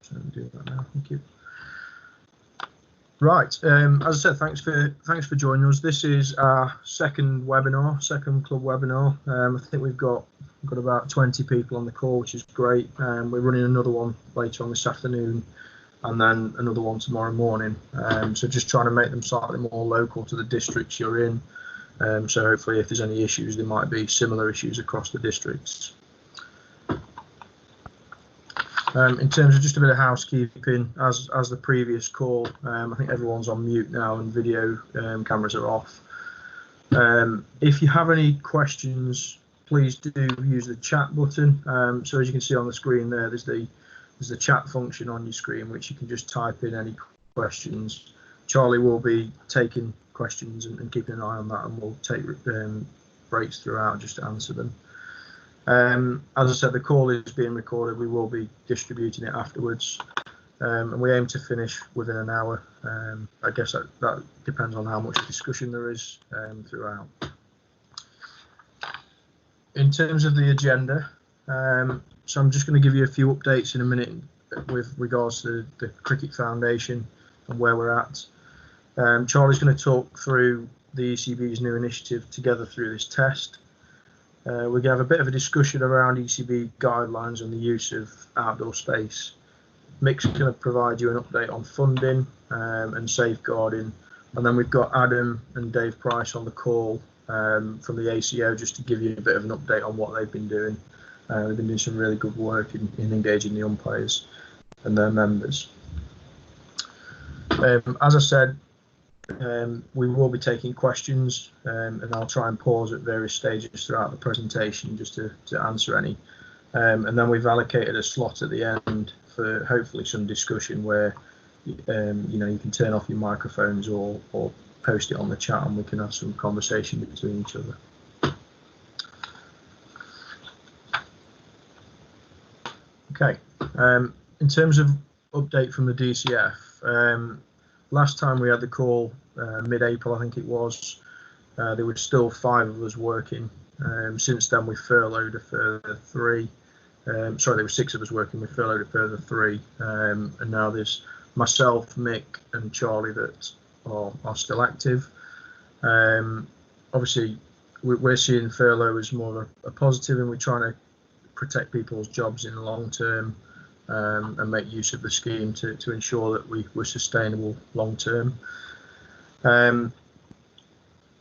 So do that now. Thank you. Right, as I said, thanks for joining us. This is our second club webinar. I think we've got about 20 people on the call, which is great. We're running another one later on this afternoon, and then another one tomorrow morning. So just trying to make them slightly more local to the districts you're in. So hopefully, if there's any issues, there might be similar issues across the districts. In terms of just a bit of housekeeping, as the previous call, I think everyone's on mute now and video cameras are off. If you have any questions, please do use the chat button. So as you can see on the screen there, there's the chat function on your screen, which you can just type in any questions. Charlie will be taking questions and keeping an eye on that, and we'll take breaks throughout just to answer them. As I said, the call is being recorded. We will be distributing it afterwards, and we aim to finish within an hour. I guess that depends on how much discussion there is throughout. In terms of the agenda, so I'm just going to give you a few updates in a minute with regards to the Cricket Foundation and where we're at. Charlie's going to talk through the ECB's new initiative Together Through This Test. We're going to have a bit of a discussion around ECB guidelines and the use of outdoor space. Mick's going to provide you an update on funding and safeguarding, and then we've got Adam and Dave Price on the call from the ACO just to give you a bit of an update on what they've been doing. They've been doing some really good work in engaging the umpires and their members. As I said, we will be taking questions, and I'll try and pause at various stages throughout the presentation just to answer any. And then we've allocated a slot at the end for hopefully some discussion where you can turn off your microphones or post it on the chat, and we can have some conversation between each other. Okay, in terms of update from the DCF, last time we had the call, mid-April, I think it was, there were still 5 of us working. Since then, we furloughed a further 3. Sorry, there were 6 of us working. We furloughed a further 3, and now there's myself, Mick, and Charlie that are still active. Obviously, we're seeing furlough as more of a positive, and we're trying to protect people's jobs in the long term. And make use of the scheme to ensure that we're sustainable long term.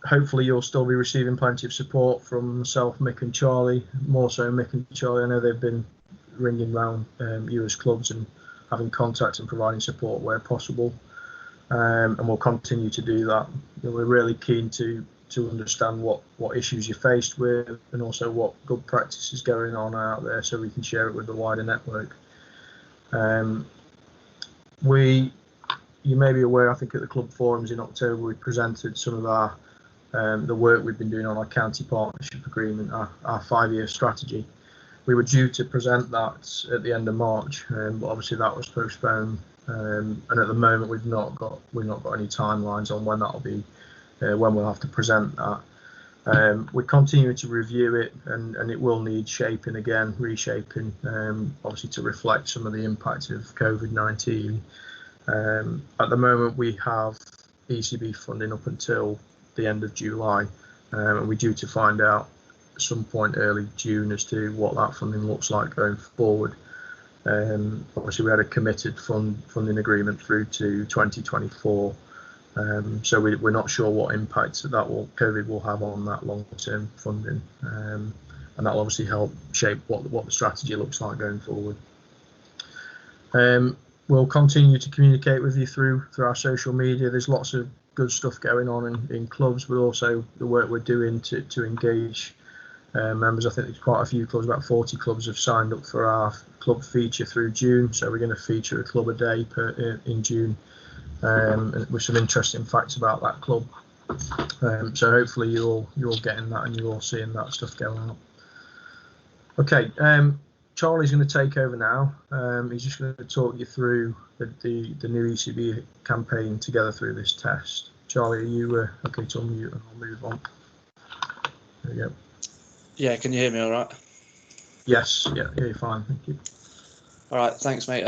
Hopefully you'll still be receiving plenty of support from myself, Mick and Charlie, more so Mick and Charlie. I know they've been ringing round you as clubs and having contact and providing support where possible, and we'll continue to do that. We're really keen to understand what issues you're faced with, and also what good practice is going on out there so we can share it with the wider network. You may be aware, I think at the club forums in October, we presented some of our the work we've been doing on our county partnership agreement, our 5-year strategy. We were due to present that at the end of March, but obviously that was postponed. And at the moment, we've not got any timelines on when that'll be, when we'll have to present that. We're continuing to review it, and it will need shaping again, reshaping, obviously to reflect some of the impact of COVID-19. At the moment, we have ECB funding up until the end of July, and we're due to find out at some point early June as to what that funding looks like going forward. Obviously, we had a committed funding agreement through to 2024. So we're not sure what impact COVID will have on that long-term funding, and that'll obviously help shape what the strategy looks like going forward. We'll continue to communicate with you through our social media. There's lots of good stuff going on in clubs, but also the work we're doing to engage members. I think there's quite a few clubs, about 40 clubs have signed up for our club feature through June. So we're going to feature a club a day in June. With some interesting facts about that club. So hopefully you're getting that and you're all seeing that stuff going on. Okay, Charlie's going to take over now. He's just going to talk you through the new ECB campaign Together Through This Test. Charlie, are you okay to unmute, and I'll move on? There we go. Yeah, can you hear me all right? Yes, yeah, you're fine, thank you. All right, thanks, mate.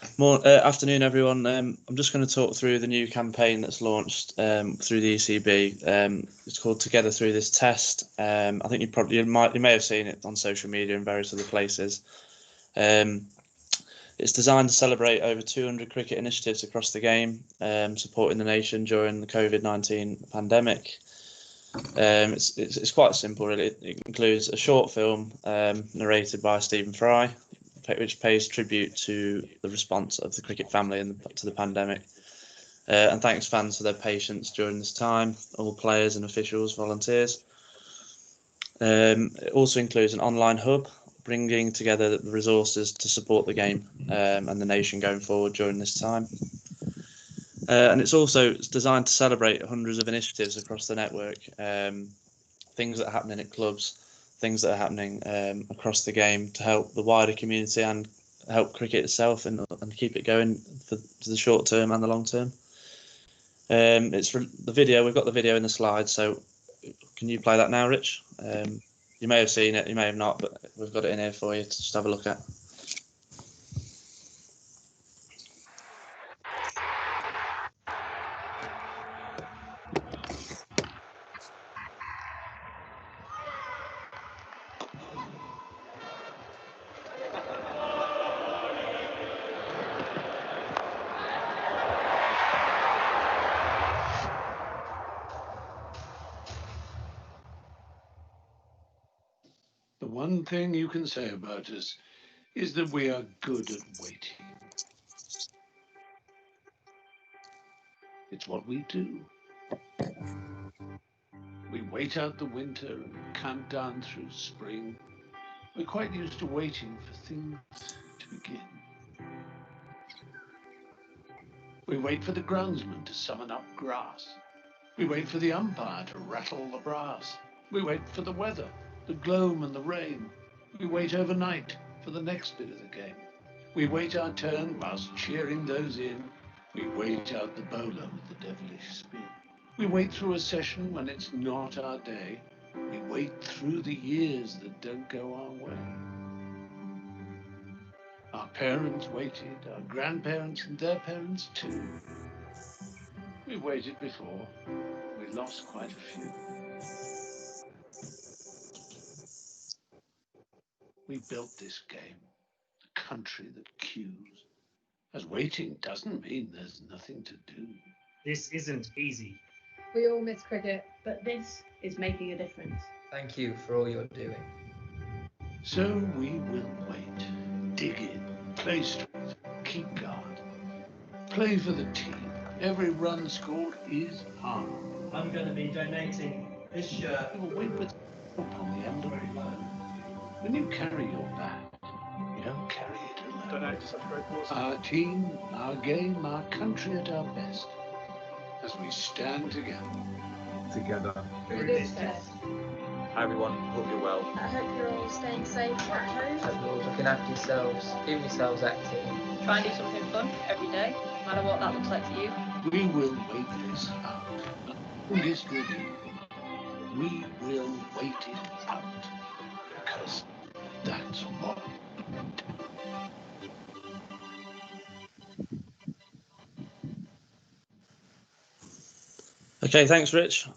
Afternoon, everyone. I'm just going to talk through the new campaign that's launched through the ECB. It's called Together Through This Test. I think you may have seen it on social media and various other places. It's designed to celebrate over 200 cricket initiatives across the game, supporting the nation during the COVID-19 pandemic. It's quite simple, really. It includes a short film narrated by Stephen Fry, which pays tribute to the response of the cricket family to the pandemic, and thanks fans for their patience during this time, all players and officials, volunteers. It also includes an online hub, bringing together the resources to support the game and the nation going forward during this time. And it's designed to celebrate hundreds of initiatives across the network, things that are happening at clubs, things that are happening across the game to help the wider community and help cricket itself and keep it going for the short term and the long term. It's the video. We've got the video in the slides, so can you play that now, Rich? You may have seen it, you may have not, but we've got it in here for you to just have a look at. The one thing you can say about us is that we are good at waiting. It's what we do. We wait out the winter and count down through spring. We're quite used to waiting for things to begin. We wait for the groundsman to summon up grass. We wait for the umpire to rattle the brass. We wait for the weather, the gloam and the rain. We wait overnight for the next bit of the game. We wait our turn whilst cheering those in. We wait out the bowler with the devilish spin. We wait through a session when it's not our day. We wait through the years that don't go our way. Our parents waited, our grandparents and their parents too. We waited before. We lost quite a few. We built this game, the country that queues. As waiting doesn't mean there's nothing to do. This isn't easy. We all miss cricket. But this is making a difference. Thank you for all you're doing. So we will wait, dig in, play straight, keep guard, play for the team. Every run scored is hard. I'm going to be donating this shirt. We will wait with hope on the end of the line. When you carry your bat, you don't carry it alone. Donate to such great cause. Our team, our game, our country at our best, as we stand together. Together. Through this test. Hi everyone, hope you're well. I hope you're all staying safe at home. Hope you're all looking after yourselves, keeping yourselves active. Try and do something fun every day, no matter what that looks like to you. We will wait this out. This will be. We will wait it out. Because that's what we do. Okay, thanks, Rich.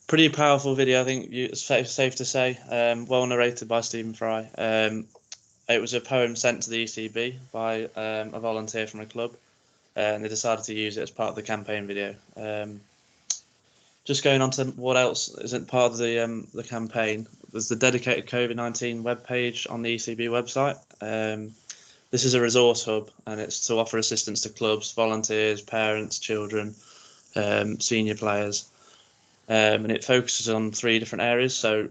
Pretty powerful video, I think it's safe to say. Well narrated by Stephen Fry. It was a poem sent to the ECB by a volunteer from a club, and they decided to use it as part of the campaign video. Just going on to what else isn't part of the campaign, there's the dedicated COVID-19 webpage on the ECB website. This is a resource hub, and it's to offer assistance to clubs, volunteers, parents, children, senior players, and it focuses on 3 different areas: so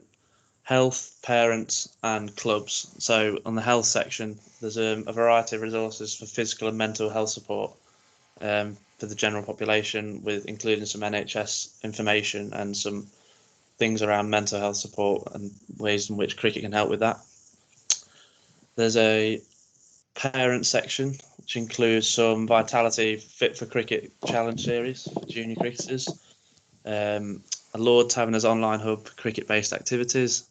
health, parents, and clubs. So on the health section, there's a variety of resources for physical and mental health support for the general population, with including some NHS information and some things around mental health support and ways in which cricket can help with that. There's a parent section, which includes some Vitality Fit for Cricket Challenge series for junior cricketers, a Lord Taverner's online hub for cricket-based activities,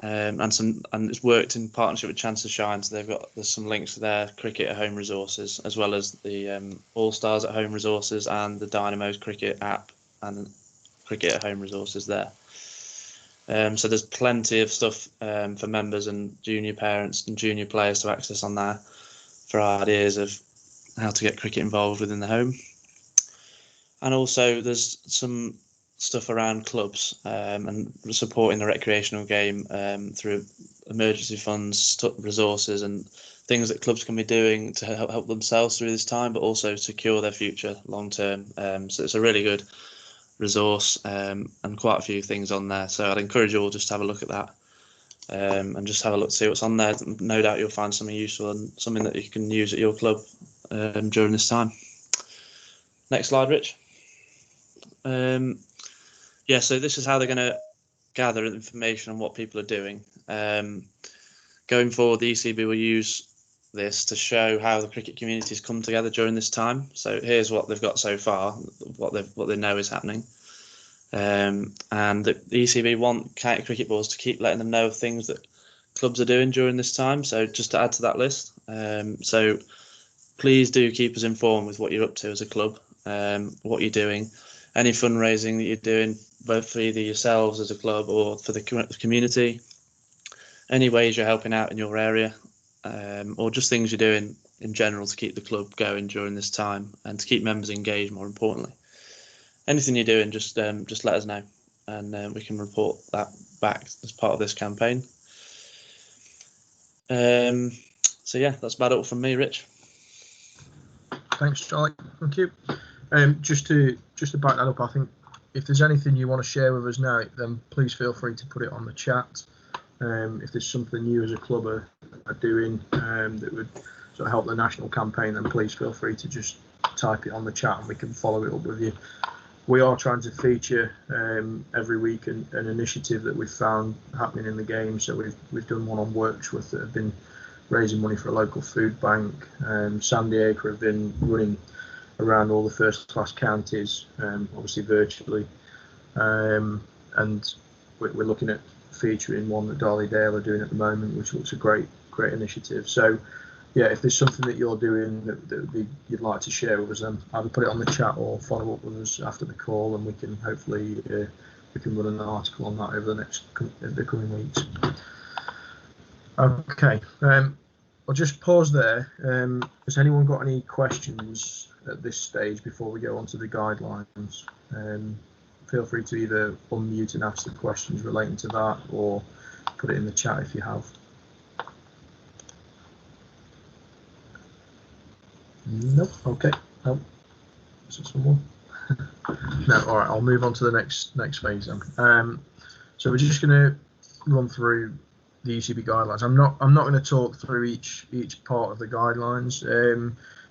and it's worked in partnership with Chance to Shine. So there's some links to their cricket at home resources, as well as the All Stars at home resources and the Dynamo's cricket app and cricket at home resources there. So there's plenty of stuff for members and junior parents and junior players to access on there for ideas of how to get cricket involved within the home. And also there's some stuff around clubs and supporting the recreational game through emergency funds, resources and things that clubs can be doing to help themselves through this time, but also secure their future long term. So it's a really good resource and quite a few things on there. So I'd encourage you all just to have a look at that and just have a look to see what's on there. No doubt you'll find something useful and something that you can use at your club during this time. Next slide, Rich. Yeah, so this is how they're going to gather information on what people are doing. Going forward, the ECB will use this to show how the cricket communities come together during this time. So here's what they've got so far, what they know is happening. And the ECB want county cricket boards to keep letting them know of things that clubs are doing during this time. So just to add to that list, so please do keep us informed with what you're up to as a club, what you're doing, any fundraising that you're doing, both for either yourselves as a club or for the community, any ways you're helping out in your area, or just things you're doing in general to keep the club going during this time and to keep members engaged, more importantly. Anything you're doing, just let us know and we can report that back as part of this campaign. So yeah, that's about it from me, Rich. Thanks, Charlie. Thank you. Just to back that up, I think if there's anything you want to share with us now, then please feel free to put it on the chat. If there's something you as a club are doing that would sort of help the national campaign, then please feel free to just type it on the chat and we can follow it up with you. We are trying to feature every week an initiative that we've found happening in the game. So we've done one on Worksworth that have been raising money for a local food bank. Sandy Acre have been running around all the first class counties, obviously virtually, and we're looking at featuring one that Darley-Dale are doing at the moment, which looks a great initiative. So yeah, if there's something that you're doing that you'd like to share with us, then either put it on the chat or follow up with us after the call, and we can hopefully we can run an article on that over the coming weeks. Okay, I'll just pause there. Has anyone got any questions at this stage before we go on to the guidelines? Feel free to either unmute and ask the questions relating to that, or put it in the chat if you have. Nope. Okay. Nope. Is it someone? No. All right. I'll move on to the next phase then. So we're just going to run through the ECB guidelines. I'm not going to talk through each part of the guidelines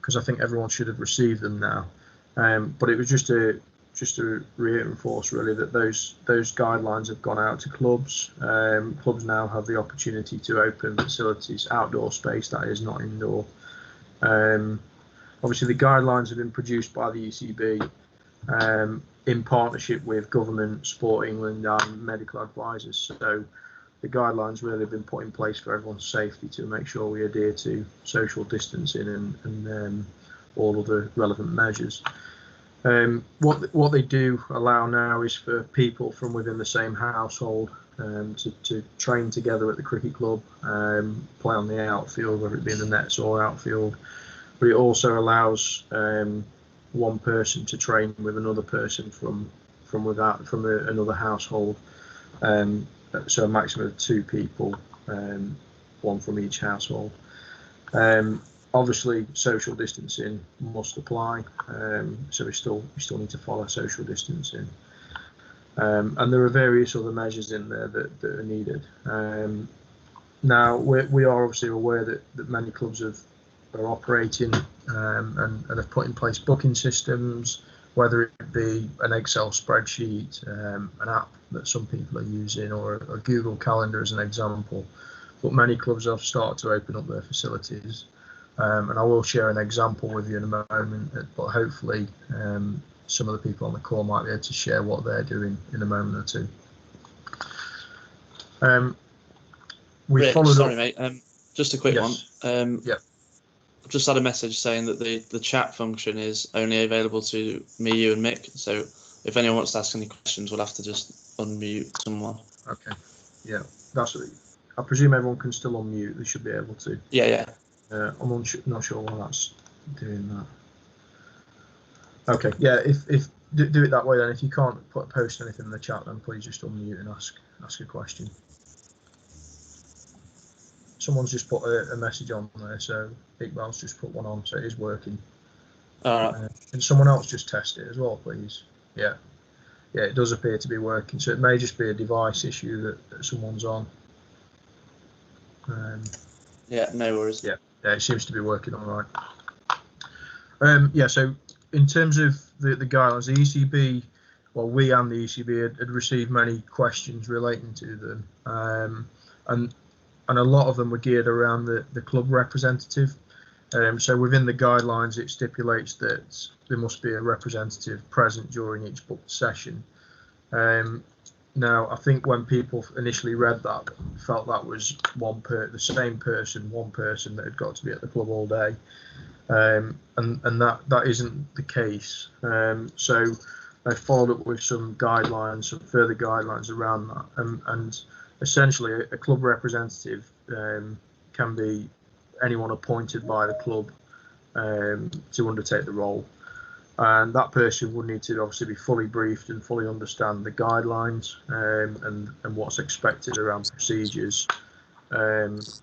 because I think everyone should have received them now. But it was just to reinforce really that those guidelines have gone out to clubs. Clubs now have the opportunity to open facilities, outdoor space that is, not indoor. Obviously, the guidelines have been produced by the ECB in partnership with government, Sport England, and medical advisors. So the guidelines really have been put in place for everyone's safety to make sure we adhere to social distancing and all other relevant measures. What they do allow now is for people from within the same household to train together at the cricket club, play on the outfield, whether it be in the nets or outfield. But it also allows one person to train with another person from another household. So a maximum of 2 people, one from each household. Obviously, social distancing must apply, so we still need to follow social distancing. And there are various other measures in there that are needed. Now, we are obviously aware that many clubs are operating and have put in place booking systems, whether it be an Excel spreadsheet, an app that some people are using, or a Google Calendar as an example. But many clubs have started to open up their facilities. And I will share an example with you in a moment, but hopefully some of the people on the call might be able to share what they're doing in a moment or two. We Rick, followed sorry, up. mate. Just a quick Yes. one. Yeah. I've just had a message saying that the chat function is only available to me, you, and Mick. So if anyone wants to ask any questions, we'll have to just unmute someone. Okay. Yeah, that's. I presume everyone can still unmute. They should be able to. Yeah. I'm not sure why that's doing that. Okay. Yeah. If do it that way then. If you can't post anything in the chat, then please just unmute and ask a question. Someone's just put a message on there, so Iqbal's just put one on, so it is working. All right. Can someone else just test it as well, please? Yeah, it does appear to be working, so it may just be a device issue that someone's on. Yeah, no worries. Yeah, it seems to be working all right. Yeah, so in terms of the guidelines, the ECB, well, we and the ECB had received many questions relating to them, and a lot of them were geared around the club representative. So within the guidelines, it stipulates that there must be a representative present during each booked session. Now, I think when people initially read that, felt that was the same person, one person that had got to be at the club all day, and that isn't the case. So I followed up with some guidelines, some further guidelines around that, and essentially a club representative can be anyone appointed by the club to undertake the role, and that person would need to obviously be fully briefed and fully understand the guidelines and what's expected around procedures, and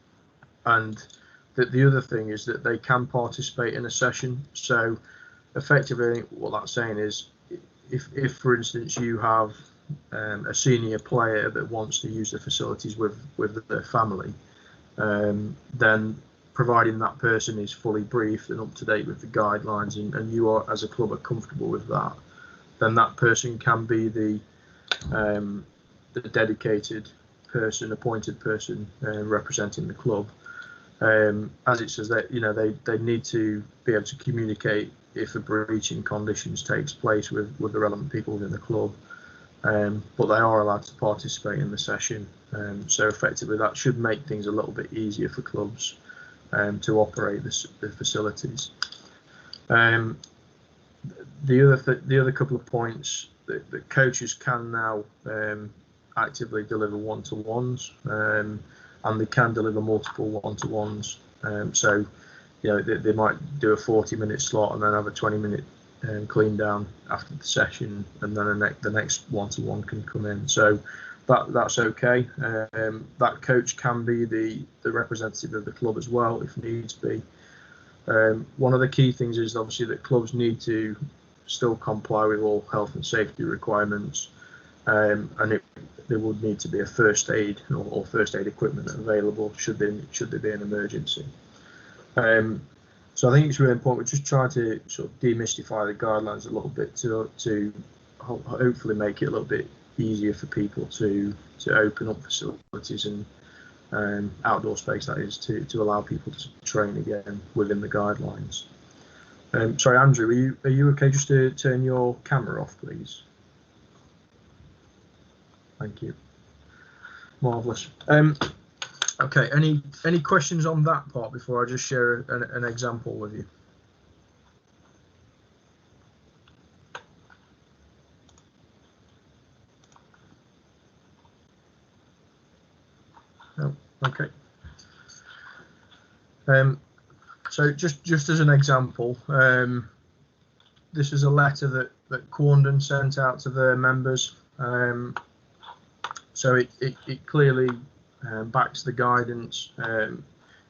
the other thing is that they can participate in a session. So effectively what that's saying is if for instance you have a senior player that wants to use the facilities with their family, then providing that person is fully briefed and up to date with the guidelines, and you are as a club are comfortable with that, then that person can be the dedicated person, appointed person representing the club. As it says that they need to be able to communicate if a breach in conditions takes place with the relevant people within the club. But they are allowed to participate in the session, so effectively that should make things a little bit easier for clubs to operate the facilities. The other couple of points that coaches can now actively deliver one-to-ones, and they can deliver multiple one-to-ones. So they might do a 40-minute slot and then have a 20-minute clean down after the session, and then the next one-to-one can come in. So that's okay. That coach can be the representative of the club as well if needs be. One of the key things is obviously that clubs need to still comply with all health and safety requirements, and there would need to be a first aid or first aid equipment available should there be an emergency. So I think it's really important. We're just trying to sort of demystify the guidelines a little bit to hopefully make it a little bit easier for people to open up facilities and outdoor space, that is, to allow people to train again within the guidelines. Sorry, Andrew, are you okay just to turn your camera off, please? Thank you. Marvellous. Okay, any questions on that part before I just share an example with you? No. Okay. So just as an example, this is a letter that Corndon sent out to their members. So it clearly backs the guidance.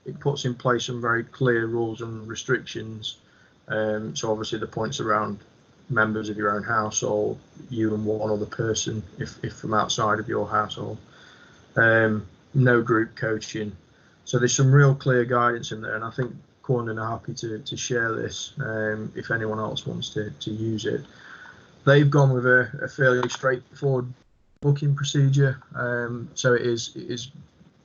It puts in place some very clear rules and restrictions. So obviously the points around members of your own household, you and one other person if from outside of your household. No group coaching. So there's some real clear guidance in there, and I think Corndon are happy to share this if anyone else wants to use it. They've gone with a fairly straightforward booking procedure. So it is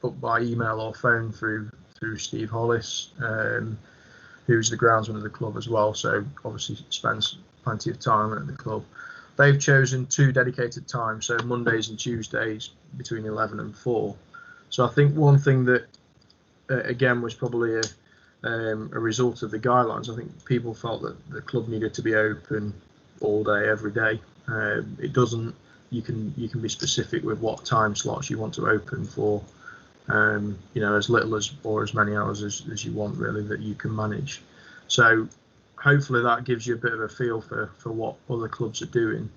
booked by email or phone through Steve Hollis, who's the groundsman of the club as well. So obviously spends plenty of time at the club. They've chosen 2 dedicated times, so Mondays and Tuesdays between 11 and 4. So I think one thing that again was probably a result of the guidelines. I think people felt that the club needed to be open all day, every day. It doesn't. You can be specific with what time slots you want to open for. As little as or as many hours as you want, really, that you can manage. So hopefully that gives you a bit of a feel for what other clubs are doing.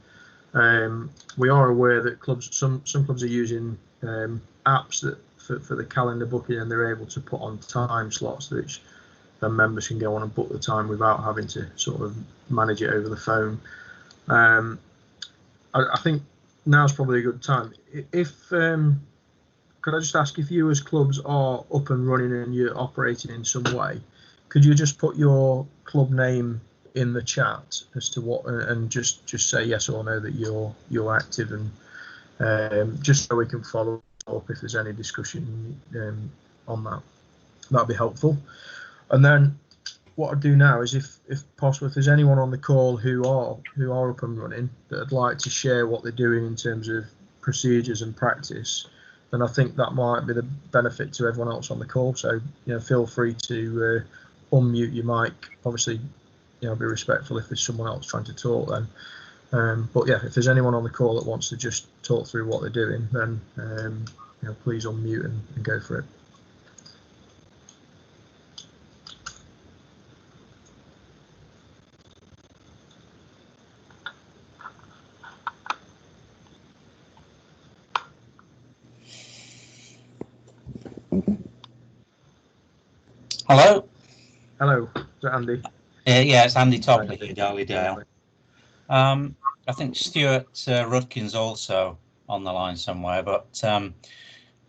We are aware that some clubs are using apps that for the calendar booking, and they're able to put on time slots which then members can go on and book the time without having to sort of manage it over the phone. I think now's probably a good time. Could I just ask, if you as clubs are up and running and you're operating in some way, could you just put your club name in the chat as to what, and just say yes or no that you're active, and just so we can follow up if there's any discussion on that. That'd be helpful. And then what I'd do now is, if possible, if there's anyone on the call who are up and running that'd like to share what they're doing in terms of procedures and practice, then I think that might be the benefit to everyone else on the call. So feel free to unmute your mic. Obviously, be respectful if there's someone else trying to talk then. But yeah, if there's anyone on the call that wants to just talk through what they're doing, then please unmute and go for it. Hello. Hello, is that Andy? Yeah, it's Andy Topley here, Darlydale. I think Stuart Rudkin's also on the line somewhere, but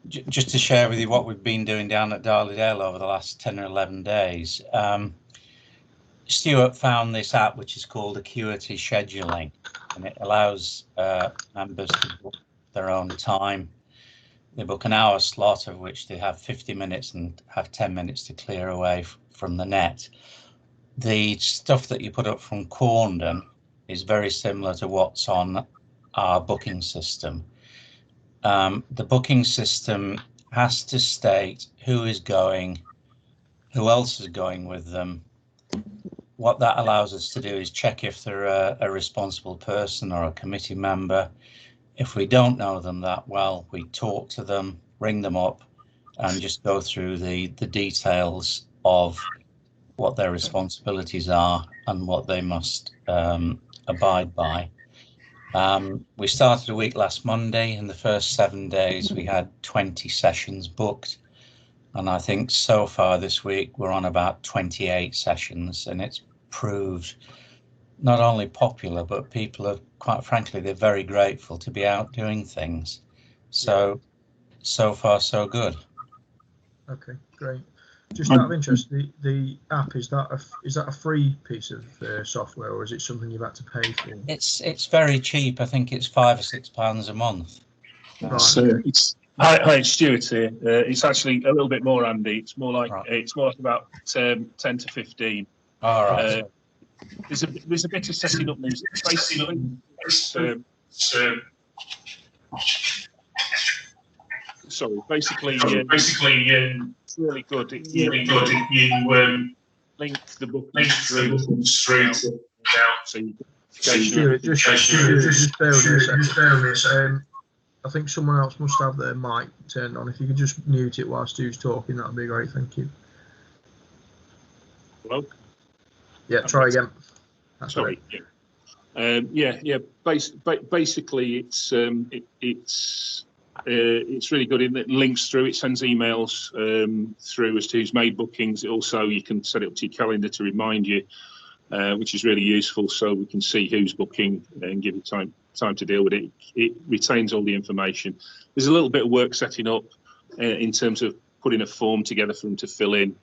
just to share with you what we've been doing down at Darlydale over the last 10 or 11 days. Stuart found this app which is called Acuity Scheduling, and it allows members to book their own time. They book an hour slot, of which they have 50 minutes and have 10 minutes to clear away from the net. The stuff that you put up from Corndon is very similar to what's on our booking system. The booking system has to state who is going, who else is going with them. What that allows us to do is check if they're a responsible person or a committee member. If we don't know them that well, we talk to them, ring them up, and just go through the details of what their responsibilities are and what they must abide by. We started a week last Monday. In the first 7 days, we had 20 sessions booked. And I think so far this week, we're on about 28 sessions, and it's proved not only popular, but people are, quite frankly, they're very grateful to be out doing things. So far, so good. Okay, great. Just out of interest, the app, is that a free piece of software, or is it something you've had to pay for? It's very cheap. I think it's £5 or £6 a month. Right. So hi, it's Stuart here. It's actually a little bit more, Andy. It's more like about 10 to 15. All right. There's a bit of setting up. There's basically it's really good. You link the bookings through to Stuart, just bear with me a second. I think someone else must have their mic turned on. If you could just mute it while Stu's talking, that'd be great. Thank you. Hello? Yeah, try again. That's sorry. Right. Basically, it's really good in that it links through. It sends emails through as to who's made bookings. Also, you can set it up to your calendar to remind you, which is really useful. So we can see who's booking and give you time to deal with it. It retains all the information. There's a little bit of work setting up in terms of putting a form together for them to fill in.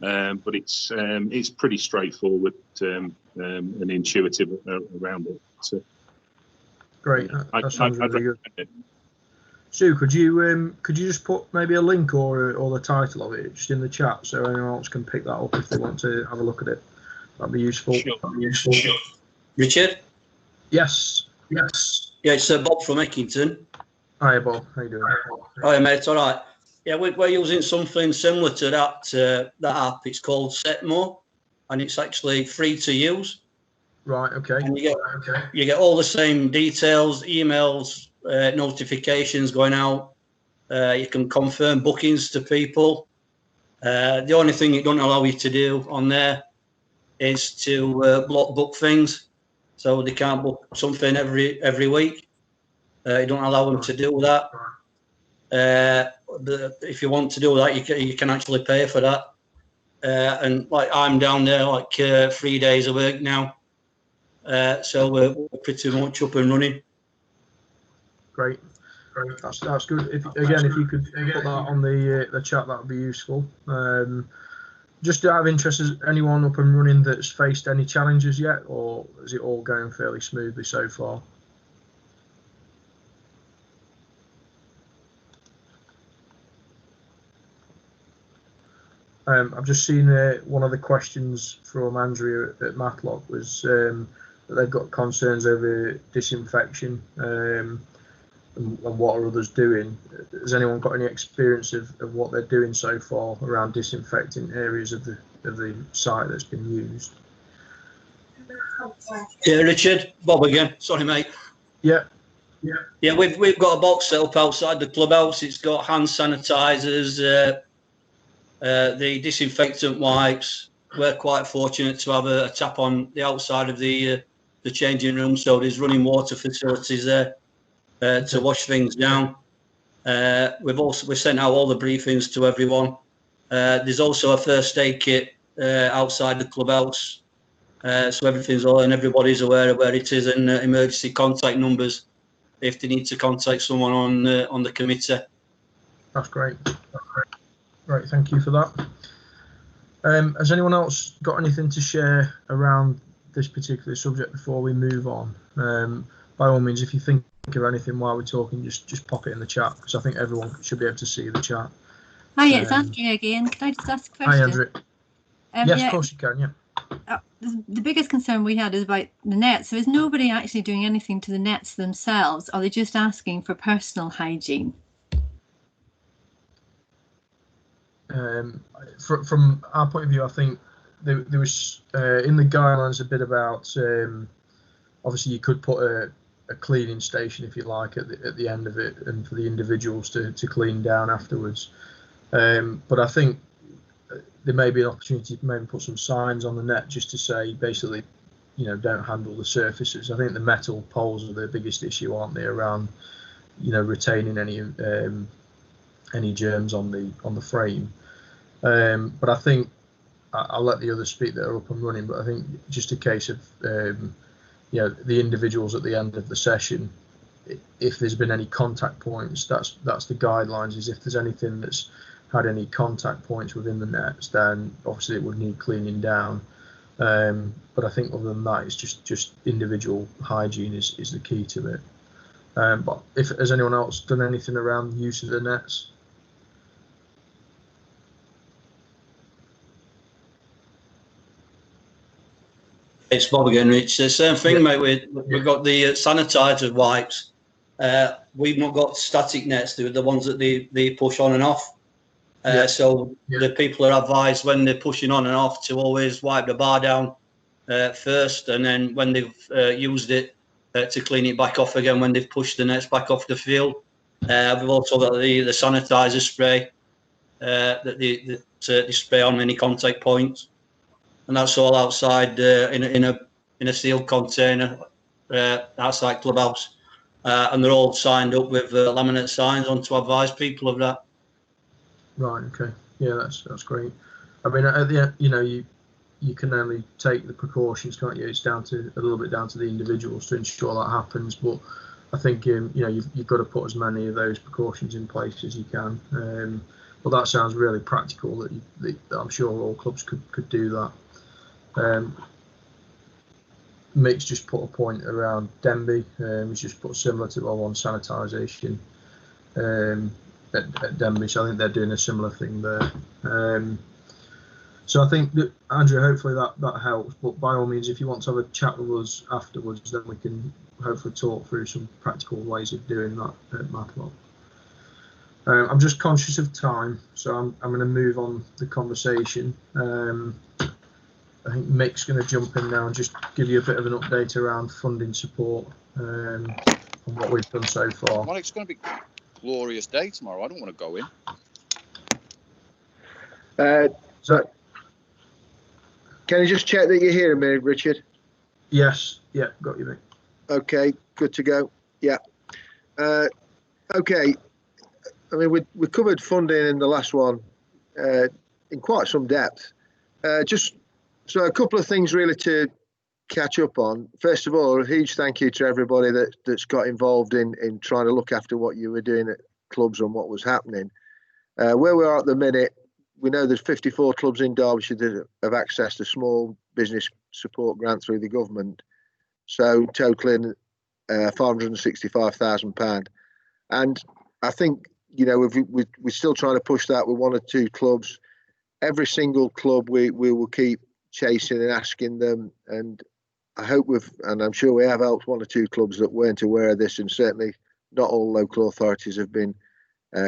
But it's pretty straightforward and intuitive around it. So, great, that sounds really good. Sue, could you just put maybe a link or the title of it just in the chat so anyone else can pick that up if they want to have a look at it? That'd be useful. Sure. Richard? Yes. Yeah, it's Bob from Eckington. Hi, Bob. How you doing? Hi, mate. It's all right. Yeah, we're using something similar to that app. It's called Setmo, and it's actually free to use. Right. Okay. And you get all the same details, emails, notifications going out. You can confirm bookings to people. The only thing it doesn't allow you to do on there is to block book things, so they can't book something every week. It don't allow them to do that. If you want to do that, you can actually pay for that. And like I'm down there like 3 days a week now, so we're pretty much up and running. Great. That's good. If you could put that on the chat, that would be useful. Just out of interest, is anyone up and running that's faced any challenges yet, or is it all going fairly smoothly so far? I've just seen one of the questions from Andrea at Matlock was that they've got concerns over disinfection and what are others doing. Has anyone got any experience of what they're doing so far around disinfecting areas of the site that's been used? Yeah, Richard, Bob again. Sorry, mate. Yeah. We've got a box set up outside the clubhouse. It's got hand sanitizers, the disinfectant wipes. We're quite fortunate to have a tap on the outside of the changing room, so there's running water facilities there to wash things down. We've sent out all the briefings to everyone. There's also a first aid kit outside the clubhouse, so everything's all and everybody's aware of where it is, and emergency contact numbers if they need to contact someone on the committee. That's great. Right, thank you for that. Has anyone else got anything to share around this particular subject before we move on? By all means, if you think of anything while we're talking, just pop it in the chat, because I think everyone should be able to see the chat. Hi, it's Andrea again. Can I just ask a question? Hi, Andrea. Yes, of course you can, yeah. The biggest concern we had is about the nets. So is nobody actually doing anything to the nets themselves? Or are they just asking for personal hygiene? From our point of view, I think there was in the guidelines a bit about obviously you could put a cleaning station, if you like, at the end of it, and for the individuals to clean down afterwards. But I think there may be an opportunity to maybe put some signs on the net just to say, basically, don't handle the surfaces. I think the metal poles are the biggest issue, aren't they, around retaining any germs on the frame. But I think I'll let the others speak that are up and running. But I think just a case of the individuals at the end of the session, if there's been any contact points, that's the guidelines. Is if there's anything that's had any contact points within the nets, then obviously it would need cleaning down. But I think other than that, it's just individual hygiene is the key to it. But has anyone else done anything around the use of the nets? It's Bob again, Rich. The same thing, mate. We've got the sanitizer wipes. We've not got static nets. They're the ones that they push on and off. So the people are advised when they're pushing on and off to always wipe the bar down first, and then when they've used it to clean it back off again when they've pushed the nets back off the field. We've also got the sanitizer spray that they spray on any contact points, and that's all outside in a sealed container outside clubhouse, and they're all signed up with laminate signs on to advise people of that. Right. Okay. Yeah, that's great. I mean, at the end, you can only take the precautions, can't you? It's a little bit down to the individuals to ensure that happens. But I think you've got to put as many of those precautions in place as you can. But that sounds really practical. That I'm sure all clubs could do that. Mick's just put a point around Denby. He's just put similar to our one sanitisation at Denby. So I think they're doing a similar thing there. So I think that, Andrew, hopefully that helps. But by all means, if you want to have a chat with us afterwards, then we can hopefully talk through some practical ways of doing that at Matlock. I'm just conscious of time, so I'm going to move on the conversation. I think Mick's going to jump in now and just give you a bit of an update around funding support and what we've done so far. Well, it's going to be a glorious day tomorrow. I don't want to go in. So, can you just check that you're hearing me, Richard? Yes. Yeah, got you, Mick. Okay, good to go. Yeah. Okay. I mean, we covered funding in the last one in quite some depth. Just so a couple of things really to catch up on. First of all, a huge thank you to everybody that's got involved in trying to look after what you were doing at clubs and what was happening. Where we are at the minute, we know there's 54 clubs in Derbyshire that have accessed a small business support grant through the government, so totaling £565,000. And I think, you know, we're still trying to push that with one or two clubs. Every single club we will keep chasing and asking them, and I hope and I'm sure we have helped one or two clubs that weren't aware of this, and certainly not all local authorities have been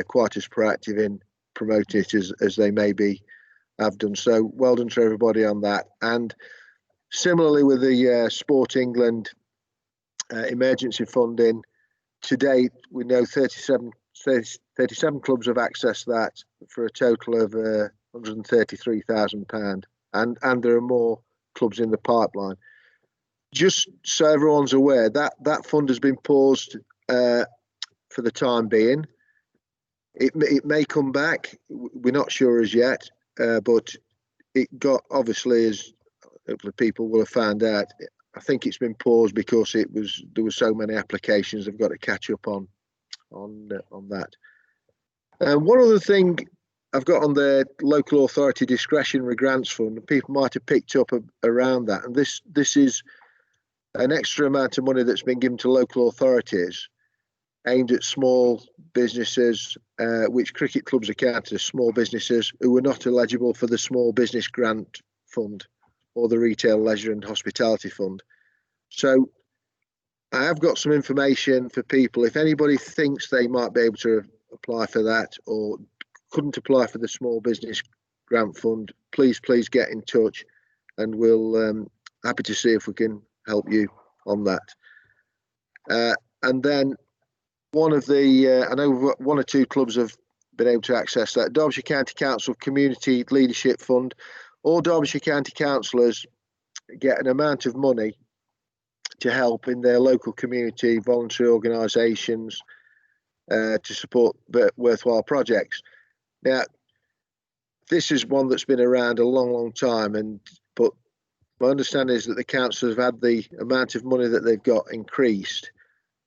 quite as proactive in promoting it as they maybe have done. So well done to everybody on that. And similarly with the Sport England emergency funding, to date we know 37 clubs have accessed that for a total of £133,000, and there are more clubs in the pipeline. Just so everyone's aware, that fund has been paused for the time being. It may come back. We're not sure as yet, but it got, obviously, as hopefully people will have found out, I think it's been paused because there were so many applications they've got to catch up on that. One other thing I've got on the local authority discretionary grants fund, and people might have picked up around that, and this is an extra amount of money that's been given to local authorities aimed at small businesses, which cricket clubs are counted as small businesses who were not eligible for the small business grant fund or the retail, leisure and hospitality fund. So I have got some information for people. If anybody thinks they might be able to apply for that or couldn't apply for the small business grant fund, please get in touch, and we'll happy to see if we can help you on that. And then one of the I know one or two clubs have been able to access that. Derbyshire County Council Community Leadership Fund. All Derbyshire County councillors get an amount of money to help in their local community voluntary organisations to support worthwhile projects. Now, this is one that's been around a long time, but my understanding is that the councils have had the amount of money that they've got increased,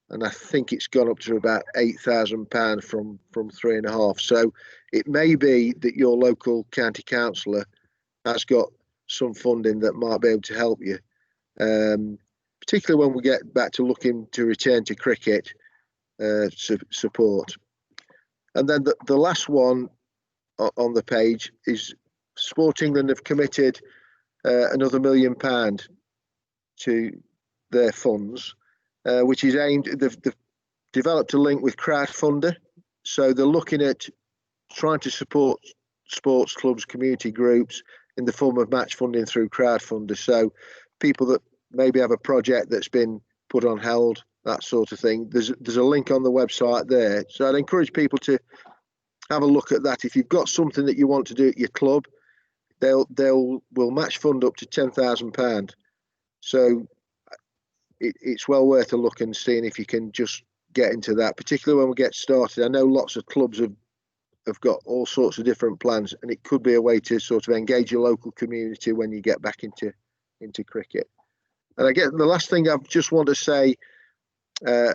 and I think it's gone up to about £8,000 from 3.5. So it may be that your local county councillor has got some funding that might be able to help you, particularly when we get back to looking to return to cricket support. And then the last one on the page is Sport England have committed another £1 million to their funds, which is aimed, they've developed a link with Crowdfunder. So they're looking at trying to support sports clubs, community groups in the form of match funding through Crowdfunder. So people that maybe have a project that's been put on hold, that sort of thing. There's a link on the website there. So I'd encourage people to have a look at that. If you've got something that you want to do at your club, will match fund up to £10,000. So it's well worth a look and seeing if you can just get into that, particularly when we get started. I know lots of clubs have got all sorts of different plans, and it could be a way to sort of engage your local community when you get back into cricket. And I guess the last thing I just want to say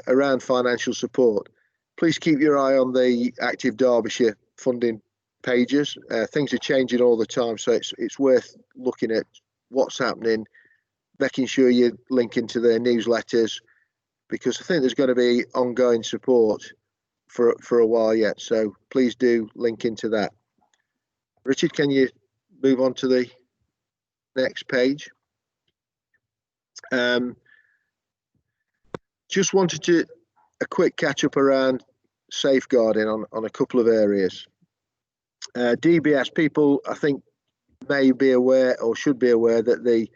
around financial support, please keep your eye on the Active Derbyshire funding pages. Things are changing all the time, so it's worth looking at what's happening, making sure you're linking to their newsletters, because I think there's going to be ongoing support for a while yet. So please do link into that. Richard, can you move on to the next page? Just wanted a quick catch up around safeguarding on a couple of areas. DBS, people I think may be aware or should be aware that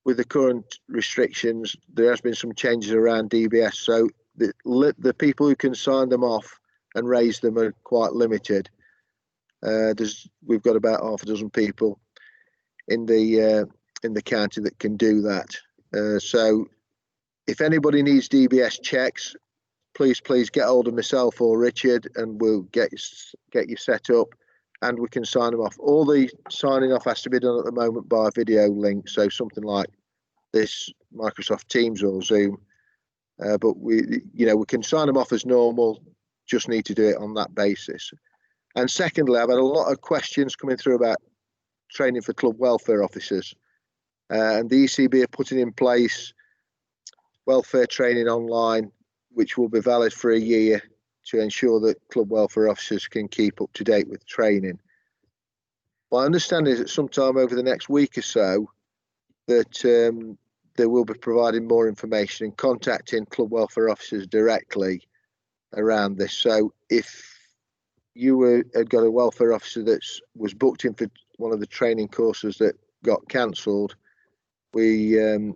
with the current restrictions, there has been some changes around DBS. So the people who can sign them off and raise them are quite limited. We've got about half a dozen people in the county that can do that. So if anybody needs DBS checks, please get hold of myself or Richard, and we'll get you set up, and we can sign them off. All the signing off has to be done at the moment by a video link, so something like this, Microsoft Teams or Zoom. But we can sign them off as normal. Just need to do it on that basis. And secondly, I've had a lot of questions coming through about training for club welfare officers, and the ECB are putting in place welfare training online, which will be valid for a year to ensure that club welfare officers can keep up to date with training. My understanding is that sometime over the next week or so that they will be providing more information and contacting club welfare officers directly around this. So if you had got a welfare officer that was booked in for one of the training courses that got cancelled, they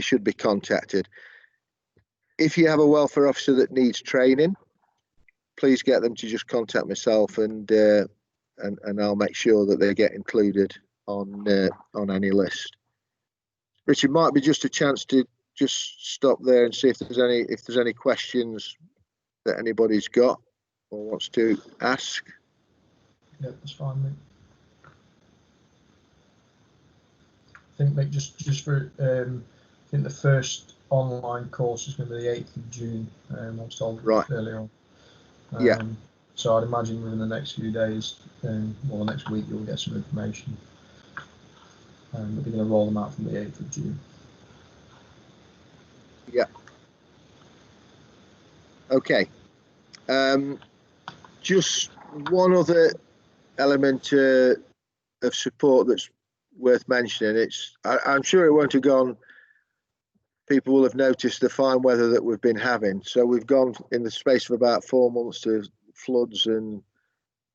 should be contacted. If you have a welfare officer that needs training, please get them to just contact myself, and I'll make sure that they get included on any list. Richard, might be just a chance to just stop there and see if there's any questions that anybody's got or wants to ask. Yeah, that's fine, mate. I think, mate, just for I think the first online course is going to be the 8th of June. I was told earlier on. Yeah. So I'd imagine within the next few days, the next week, you'll get some information. But they're going to roll them out from the 8th of June. Yeah. Okay. Just one other element of support that's worth mentioning. I'm sure it won't have gone. People will have noticed the fine weather that we've been having. So we've gone in the space of about 4 months to floods and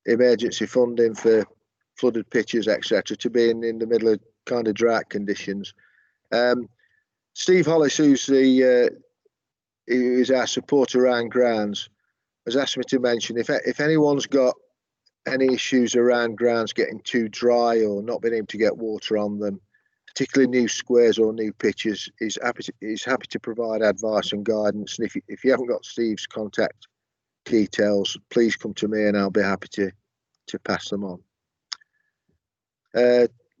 emergency funding for flooded pitches, etc., to being in the middle of kind of drought conditions. Steve Hollis, who is our support around grounds, has asked me to mention if anyone's got any issues around grounds getting too dry or not being able to get water on them, particularly new squares or new pitches, he's happy to provide advice and guidance. And if you haven't got Steve's contact details, please come to me and I'll be happy to pass them on.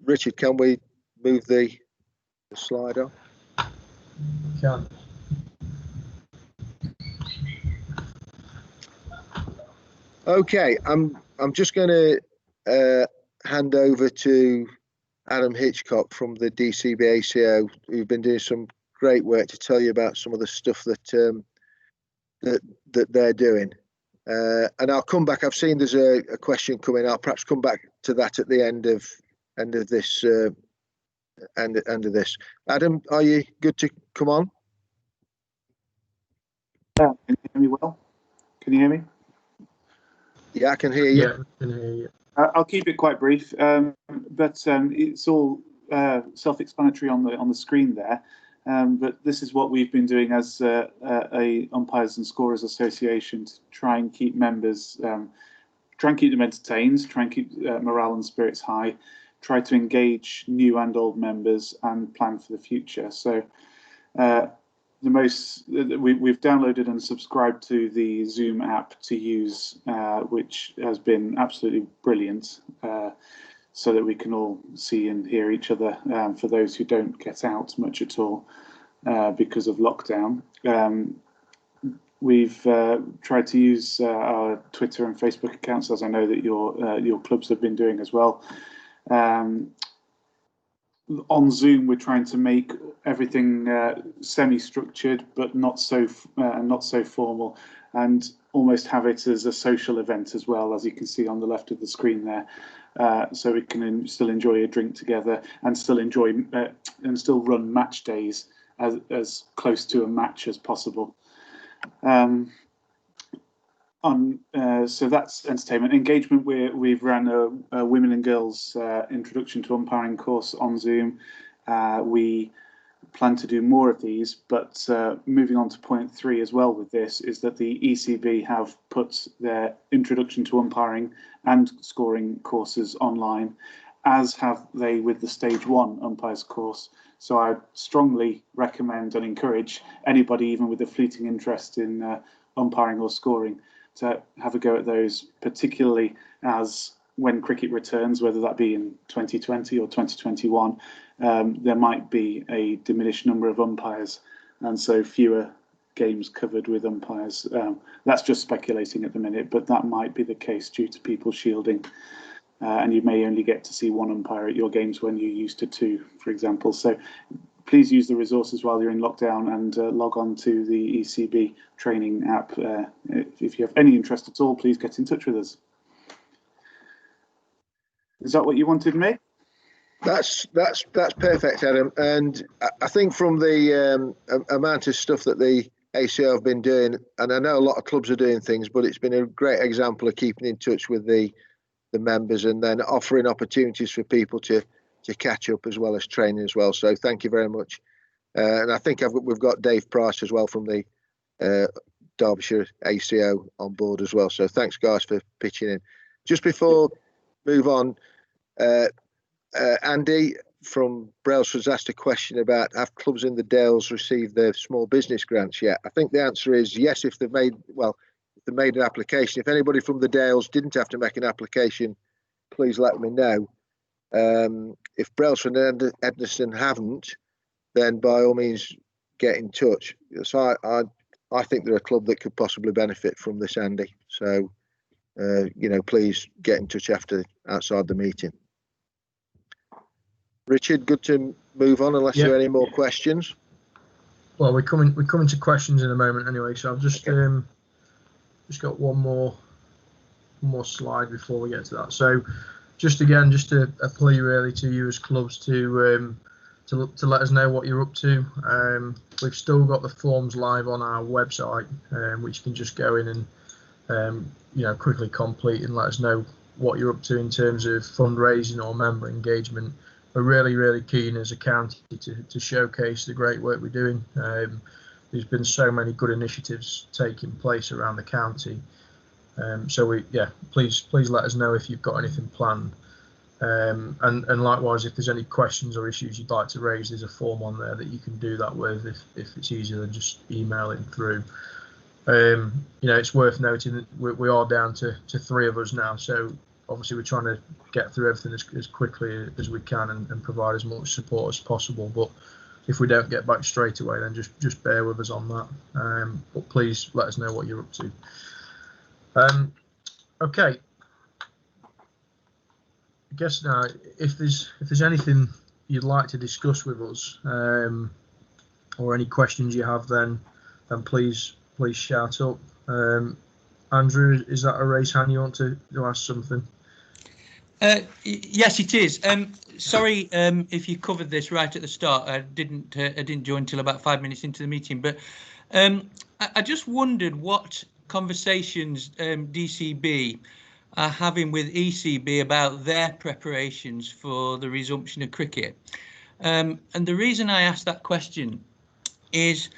Richard, can we move the slide on? Can. Okay, I'm just going to hand over to Adam Hitchcock from the DCB ACO, who've been doing some great work to tell you about some of the stuff that that they're doing. And I'll come back. I've seen there's a question coming. I'll perhaps come back to that at the end of this. End of this. Adam, are you good to come on? Yeah, can you hear me well? Can you hear me? Yeah, I can hear you. Yeah, I can hear you. I'll keep it quite brief, but it's all self-explanatory on the screen there. But this is what we've been doing as a Umpires and Scorers Association to try and keep members, try and keep them entertained, try and keep morale and spirits high, try to engage new and old members and plan for the future. So we've downloaded and subscribed to the Zoom app to use, which has been absolutely brilliant, so that we can all see and hear each other, for those who don't get out much at all because of lockdown. We've tried to use our Twitter and Facebook accounts, as I know that your clubs have been doing as well. On Zoom, we're trying to make everything semi-structured, but not so formal, and almost have it as a social event as well, as you can see on the left of the screen there. So we can still enjoy a drink together and still enjoy and still run match days as close to a match as possible. So that's entertainment. Engagement, we've ran a women and girls introduction to umpiring course on Zoom. We plan to do more of these, but moving on to point 3 as well with this is that the ECB have put their introduction to umpiring and scoring courses online, as have they with the stage 1 umpires course. So I strongly recommend and encourage anybody, even with a fleeting interest in umpiring or scoring, to have a go at those, particularly as when cricket returns, whether that be in 2020 or 2021, there might be a diminished number of umpires, and so fewer games covered with umpires. That's just speculating at the minute, but that might be the case due to people shielding, and you may only get to see 1 umpire at your games when you're used to 2, for example. So please use the resources while you're in lockdown and log on to the ECB training app. If you have any interest at all, please get in touch with us. Is that what you wanted, May? That's perfect, Adam. And I think from the amount of stuff that the ACO have been doing, and I know a lot of clubs are doing things, but it's been a great example of keeping in touch with the members and then offering opportunities for people to catch up as well as training as well. So thank you very much. And I think we've got Dave Price as well from the Derbyshire ACO on board as well. So thanks, guys, for pitching in. Just before move on, Andy from Brailsford's asked a question about, have clubs in the Dales received their small business grants yet? I think the answer is yes, if they've made an application. If anybody from the Dales didn't have to make an application, please let me know. If Brailsford and Edniston haven't, then by all means get in touch. So I think they're a club that could possibly benefit from this, Andy. So please get in touch outside the meeting. Richard, good to move on unless there are any more questions. Well, we're coming to questions in a moment anyway. So I've just got one more slide before we get to that. So just a plea really to you as clubs to let us know what you're up to. We've still got the forms live on our website, which you can just go in and quickly complete and let us know what you're up to in terms of fundraising or member engagement. We're really, really keen as a county to showcase the great work we're doing. There's been so many good initiatives taking place around the county. So please let us know if you've got anything planned. And likewise, if there's any questions or issues you'd like to raise, there's a form on there that you can do that with if it's easier than just emailing through. It's worth noting that we are down to 3 of us now, so obviously we're trying to get through everything as quickly as we can and provide as much support as possible. But if we don't get back straight away, then just bear with us on that. But please let us know what you're up to. Okay. I guess now, if there's anything you'd like to discuss with us, or any questions you have, then please shout up. Andrew, is that a raised hand? You want to ask something? Yes, it is. Sorry if you covered this right at the start. I didn't join till about 5 minutes into the meeting, but I just wondered what conversations DCB are having with ECB about their preparations for the resumption of cricket. And the reason I asked that question is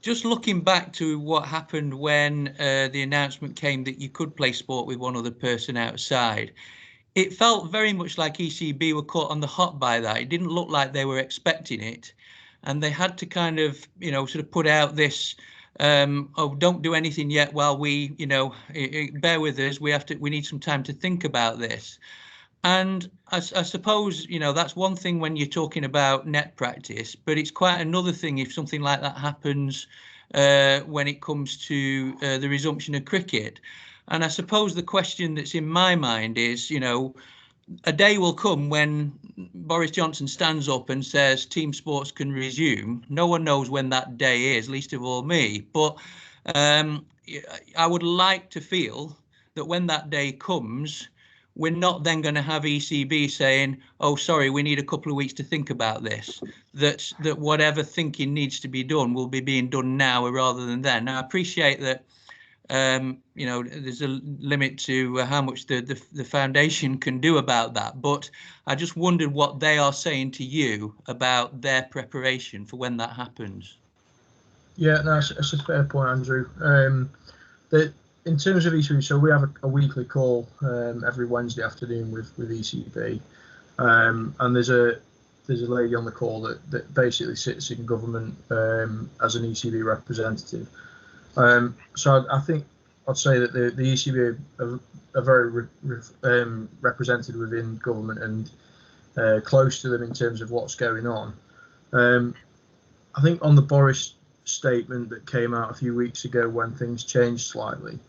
just looking back to what happened when the announcement came that you could play sport with one other person outside. It felt very much like ECB were caught on the hop by that. It didn't look like they were expecting it. And they had to kind of, sort of put out this, don't do anything yet while we, bear with us. We need some time to think about this. And I suppose, that's one thing when you're talking about net practice, but it's quite another thing if something like that happens when it comes to the resumption of cricket. And I suppose the question that's in my mind is, a day will come when Boris Johnson stands up and says team sports can resume. No one knows when that day is, least of all me. But I would like to feel that when that day comes, we're not then going to have ECB saying, oh, sorry, we need a couple of weeks to think about this, that whatever thinking needs to be done will be being done now rather than then. Now, I appreciate that You know, there's a limit to how much the foundation can do about that. But I just wondered what they are saying to you about their preparation for when that happens. Yeah, no, that's a fair point, Andrew. In terms of ECB, so we have a weekly call every Wednesday afternoon with ECB, and there's a lady on the call that basically sits in government as an ECB representative. So I think I'd say that the ECB are very represented within government and close to them in terms of what's going on. I think on the Boris statement that came out a few weeks ago when things changed slightly,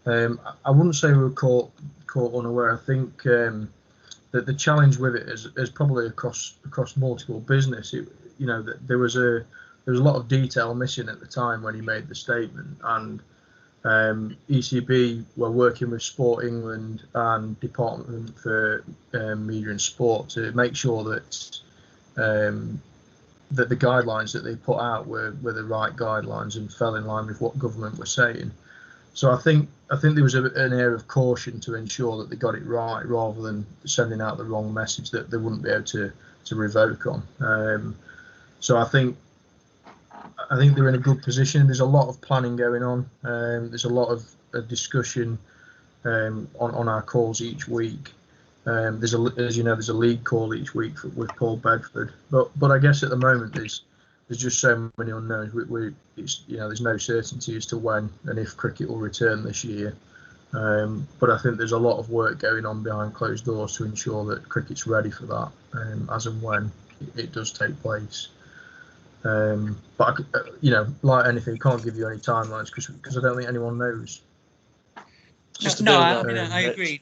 I wouldn't say we were caught unaware. I think that the challenge with it is probably across multiple business. You know, that there was a lot of detail missing at the time when he made the statement, and ECB were working with Sport England and Department for Media and Sport to make sure that that the guidelines that they put out were the right guidelines and fell in line with what government were saying. So I think there was an air of caution to ensure that they got it right, rather than sending out the wrong message that they wouldn't be able to revoke on. So I think they're in a good position. There's a lot of planning going on. There's a lot of discussion on our calls each week. As you know, there's a league call each week with Paul Bedford. But I guess at the moment there's just so many unknowns. There's no certainty as to when and if cricket will return this year. But I think there's a lot of work going on behind closed doors to ensure that cricket's ready for that as and when it does take place. But like anything, can't give you any timelines because I don't think anyone knows. I agree.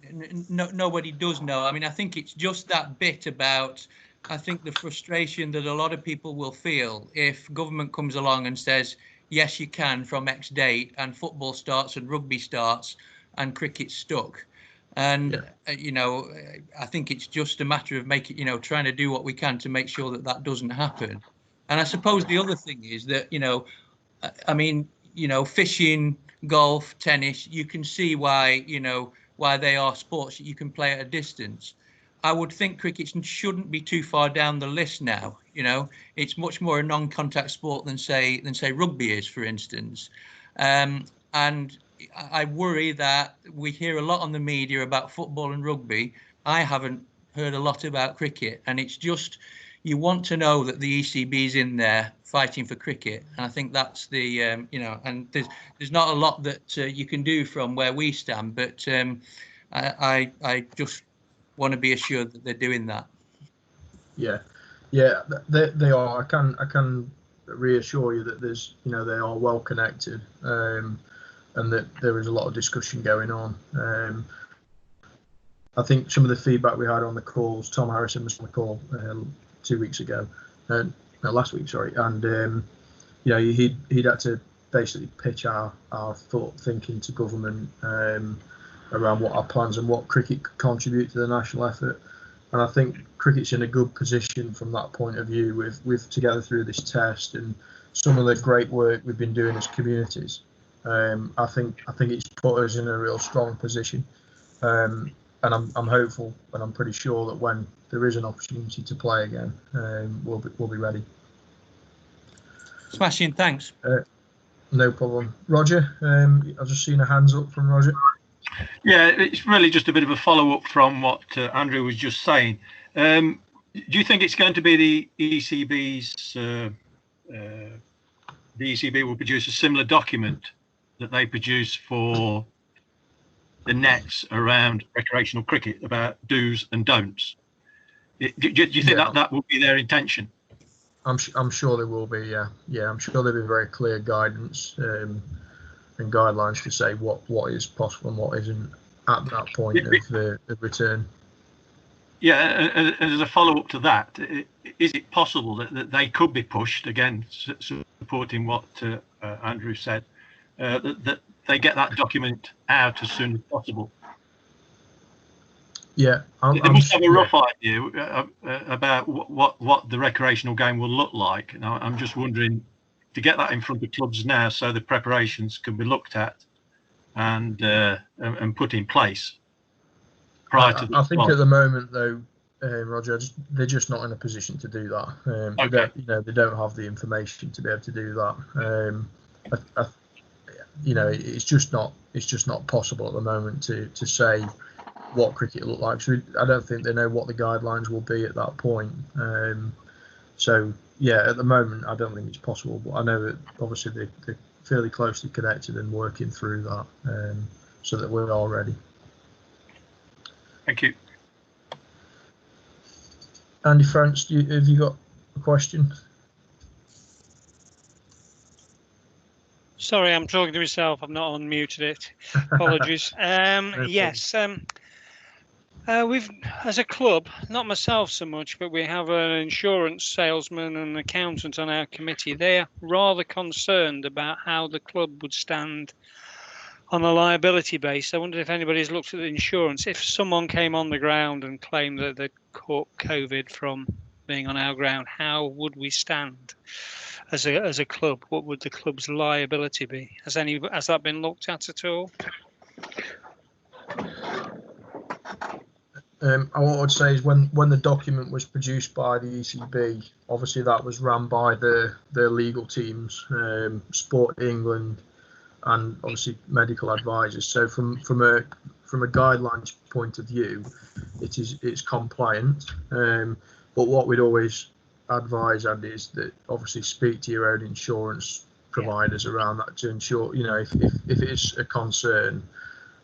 Nobody does know. I mean, I think it's just that bit about, I think, the frustration that a lot of people will feel if government comes along and says, yes, you can from X date, and football starts and rugby starts and cricket's stuck. And, I think it's just a matter of trying to do what we can to make sure that doesn't happen. And I suppose the other thing is that, fishing, golf, tennis, you can see why they are sports that you can play at a distance. I would think cricket shouldn't be too far down the list now. It's much more a non-contact sport than say rugby is, for instance. And I worry that we hear a lot on the media about football and rugby. I haven't heard a lot about cricket, and it's just, you want to know that the ECB is in there fighting for cricket, and I think that's the and there's not a lot that you can do from where we stand, but I just want to be assured that they're doing that. Yeah, they are. I can reassure you that there's they are well connected, and that there is a lot of discussion going on. I think some of the feedback we had on the calls, Tom Harrison was on the call 2 weeks ago, last week, sorry, and he'd had to basically pitch our thinking to government around what our plans and what cricket could contribute to the national effort. And I think cricket's in a good position from that point of view, with together through this test and some of the great work we've been doing as communities. I think it's put us in a real strong position, and I'm hopeful, and I'm pretty sure that when there is an opportunity to play again, we'll be ready. Smashing, thanks. No problem. Roger, I've just seen a hands up from Roger. Yeah, it's really just a bit of a follow-up from what Andrew was just saying. Do you think it's going to be the ECB's, the ECB will produce a similar document that they produce for the nets around recreational cricket about do's and don'ts? Do you think that will be their intention? I'm sure there will be. Yeah. I'm sure there'll be very clear guidance and guidelines to say what is possible and what isn't at that point of the return. Yeah, and as a follow-up to that, is it possible that they could be pushed, again, supporting what Andrew said, that they get that document out as soon as possible? Yeah, they must have a rough idea about what the recreational game will look like. And I'm just wondering, to get that in front of clubs now so the preparations can be looked at and put in place prior to the I think start? at the moment, though, Roger, they're just not in a position to do that. Okay. They don't have the information to be able to do that. It's just not possible at the moment to say what cricket look like. So I don't think they know what the guidelines will be at that point. So yeah, at the moment, I don't think it's possible. But I know that obviously they're fairly closely connected and working through that, so that we're all ready. Thank you. Andy France, have you got a question? Sorry, I'm talking to myself. I've not unmuted it. Apologies. Yes. We've, as a club, not myself so much, but we have an insurance salesman and accountant on our committee. They're rather concerned about how the club would stand on a liability base. I wonder if anybody's looked at the insurance. If someone came on the ground and claimed that they'd caught COVID from being on our ground, how would we stand as a club? What would the club's liability be? Has that been looked at all? What I would say is when the document was produced by the ECB, obviously that was run by their legal teams, Sport England, and obviously medical advisors. So from a guidelines point of view, it's compliant. But what we'd always advise, Andy, is that obviously speak to your own insurance providers around that to ensure, if it is a concern,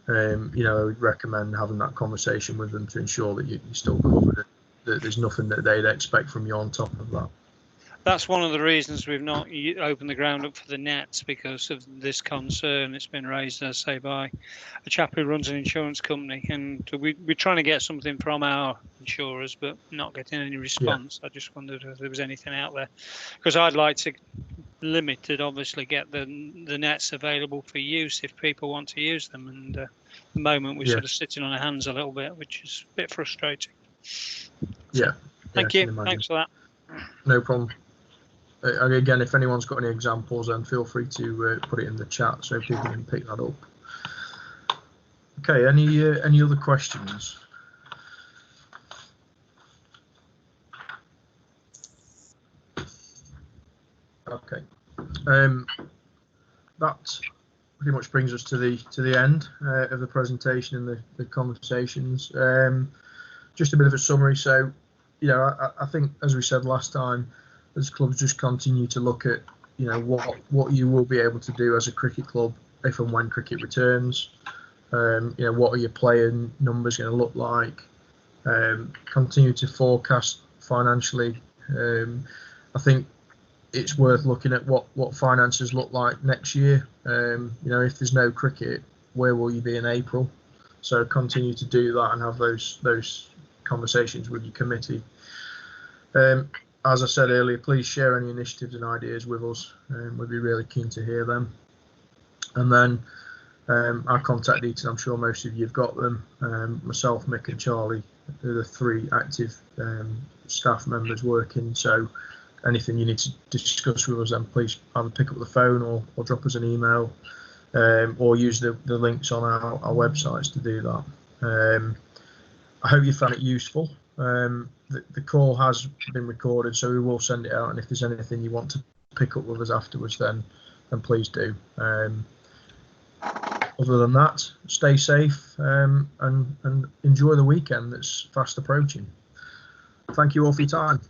I would recommend having that conversation with them to ensure that you're still covered, that there's nothing that they'd expect from you on top of that. That's one of the reasons we've not opened the ground up for the nets, because of this concern. It's been raised, as I say, by a chap who runs an insurance company, and we're trying to get something from our insurers, but not getting any response. I just wondered if there was anything out there, because I'd like to limited, obviously, get the nets available for use if people want to use them. And at the moment, we're sort of sitting on our hands a little bit, which is a bit frustrating. Yeah. Thank you. Thanks for that. No problem. Again, if anyone's got any examples, then feel free to put it in the chat so people can pick that up. Okay. Any other questions? Okay. That pretty much brings us to the end of the presentation and the conversations. Just a bit of a summary. So, I think, as we said last time, as clubs just continue to look at, what you will be able to do as a cricket club if and when cricket returns. What are your player numbers going to look like? Continue to forecast financially. I think it's worth looking at what finances look like next year. If there's no cricket, where will you be in April? So continue to do that and have those conversations with your committee. As I said earlier, please share any initiatives and ideas with us. We'd be really keen to hear them. And then our contact details, I'm sure most of you have got them. Myself, Mick and Charlie are the three active staff members working. So anything you need to discuss with us, then please either pick up the phone or drop us an email, or use the links on our websites to do that. I hope you found it useful. The call has been recorded, so we will send it out, and if there's anything you want to pick up with us afterwards, then please do. Other than that, stay safe and enjoy the weekend that's fast approaching. Thank you all for your time.